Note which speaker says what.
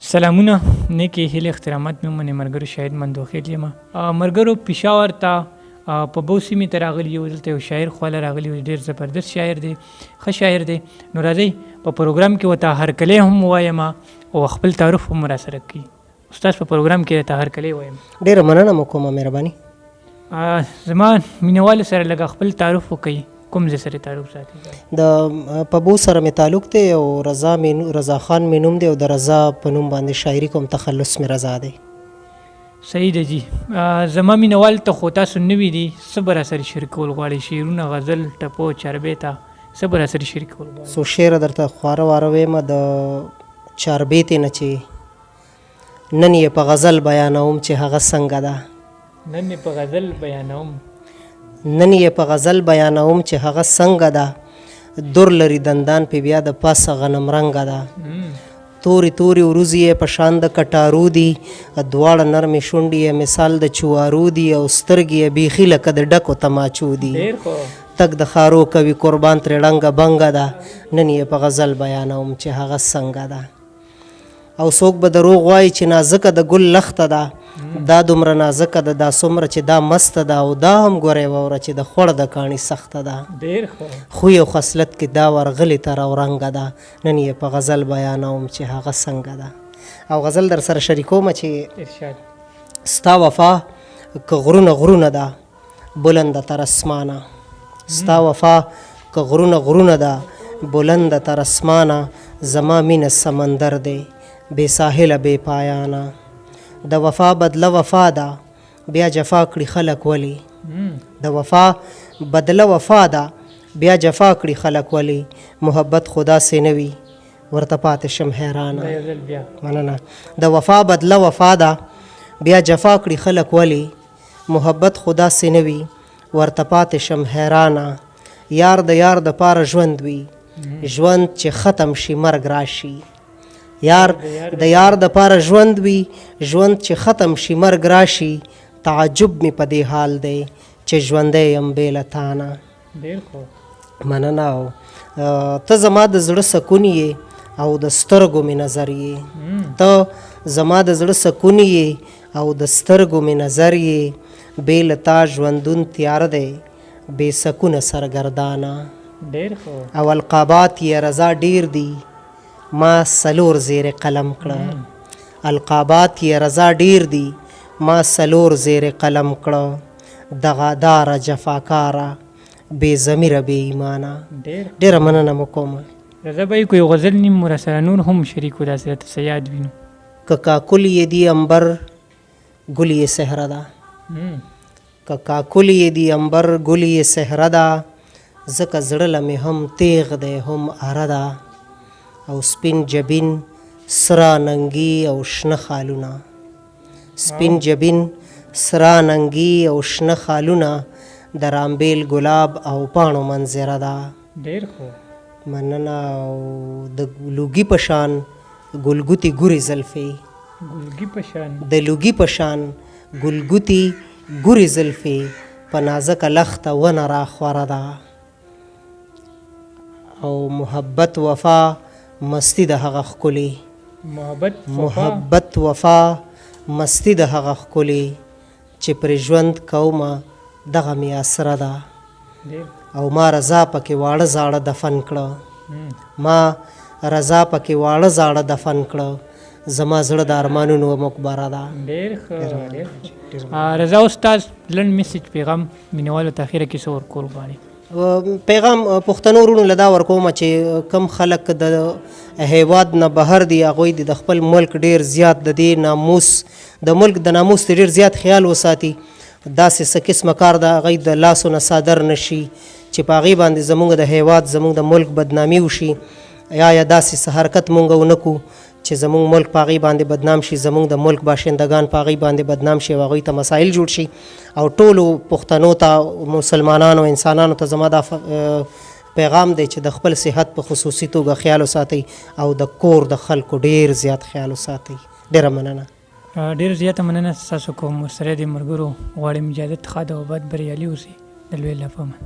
Speaker 1: سلامونه نیکې هیلې احترامات مې ومنې ملګرو شاهد مندوخیل یم ملګرو پېښور ته په بو سیمې ته راغلي یو دلته یو شاعر خواله راغلی و ډېر زبردست شاعر دی ښه شاعر دی نو راځئ په پروګرام کې ورته هرکلی هم ووایم او خپل تعارف هم راسره کړي استاد په پروګرام کې درته هرکلی وایم
Speaker 2: ډېره مننه مو کومه مهرباني
Speaker 1: زما مینهوالو سره لږ خپل تعارف وکړئ کوم ځای سره تعارف ساتي
Speaker 2: د پبو سره مې تعلق دی او رضا خان مې نوم دی او د رضا په نوم باندې شاعري کوم تخلص مې رضا دی
Speaker 1: صحیح دی جی زما مینهوال ته خو تاسو نوي دي څه به راسره شریکول غواړئ شعرونه غزل ټپو چاربې ته څه به راسره شریکول غواړئ
Speaker 2: څو شعر درته خواره واره ویمه د چاربیتې نه چې نن یې په غزل بیانوم چې هغه څنګه ده
Speaker 1: نن یې په غزل بیانوم
Speaker 2: نن یې په غزل بیانوم چې هغه څنګه ده در لري دندان پې بیا د پاسه غنم رنګه ده تورې تورې وروځې یې په شان د کټارو دي دواړه نرمې شونډې یې مثال د چوارو دي او سترګې یې بیخي لکه د ډکو تماچو دي تک د خارو کوي قربان ترې ړنګه بنګه ده نن یې په غزل بیانوم چې هغه څنګه ده او څوک به دروغ وایي چې نازکه د ګل لخته ده دا دومره نازکه ده دا څومره چې دا مسته ده او دا هم ګورئ واوره چې د خوړ د کاڼي سخته ده خوی او خصلت کې دا ورغلې تر او رنګه ده نن یې په غزل بیانوم چې هغه څنګه ده او غزل در سره شریکومه چې ستا وفا که غرونه غرونه ده بلنده تر اسمانه ستا وفا که غرونه غرونه ده بلنده تر اسمانه زما مینه سمندر دی بې ساحله بې پایانه د وفا بدله وفا ده بیا جفا کړي خلک ولي د وفا بدله وفا ده بیا جفا کړي خلک ولي محبت خدا سي نه وي ورته پاتې شم حیرانه مننه د وفا بدله وفا ده بیا جفا کړي خلک ولي محبت خدا سي نه وي ورته پاتې شم حیرانه یار د یار د پاره ژوند وي ژوند چې ختم شي مرګ راشي یار د یار د پاره ژوند وي ژوند چې ختم شي مرګ راشي تعجب مې په دې حال دی چې ژوندی یم بې له تانه مننه او ته زما د زړه سکون یې او د سترګو مې نظر یې ته زما د زړه سکون یې او د سترګو مې نظر یې بې له تا ژوندون تیاره دی بې سکونه سرګردانه او القابات یې رضا ډیر دي ما سلور زیر قلم کړه القابات یې رضا ډیر دي ما سلور زیر قلم کړه دغه داره جفاکاره بې ضمیره بې ایمانه ډېره مننه مو کومه
Speaker 1: رضا بهی کوئی غزل نیم راسره نور هم شریک و داسې راته څه یاد وینو
Speaker 2: که کاکل یې دي امبر ګل یې صحرا ده که کاکل یې دي امبر ګل یې صحرا ده ځکه زړه له مې هم تیغ دی هم اره ده او سپین جبین سره ننګي او شنه خالونه سپین جبین سره ننګي او شنه خالونه د رامبیل ګلاب او پاڼو منظره ده
Speaker 1: ډېر ښه
Speaker 2: مننه او د لوګي په شان ګلګوتې ګورې زلفې د لوګي په شان ګلګوتې ګورې زلفې په نازکه لخته ونه راخوره ده او محبت وفا مستی د هغه ښکلې محبت وفا مستی د هغه ښکلې چې پرې ژوند کومه دغه مې اسره ده او ما رضا پکې واړه زاړه دفن کړه ما رضا پکې واړه زاړه دفن کړه زما زړه د ارمانونو مقبره ده
Speaker 1: رضا استاد لنډ میسج پیغام مینهوالو ته اخیره کې څه ورکول غواړي
Speaker 2: پیغام پښتنو وروڼو له دا ورکومه چې کم خلک د هیواد نه بهر دي هغوی د خپل ملک ډیر زیات د دې ناموس د ملک د ناموس ته ډیر زیات خیال وساتي داسې څه قسمه کار د هغوی د لاسو نه صادر نشي چې په هغې باندې زموږ د هیواد زموږ د ملک بدنامي وشي یا داسې څه حرکت مونږ ونه کړو چې زموږ ملک په هغې باندې بدنام شي زموږ د ملک باشندگان په هغې باندې بدنام شي او هغوی ته مسایل جوړ شي او ټولو پښتنو ته مسلمانانو انسانانو ته زما دا پیغام دی چې د خپل صحت په خصوصي توګه خیال وساتئ او د کور د خلکو ډیر زیات خیال وساتئ ډېره مننه
Speaker 1: ډېر زیاته مننه ستاسو کوم ورسره د ملګرو غواړم اجازت ښه ده او باید بریالي اوسئ د لوی الله په امان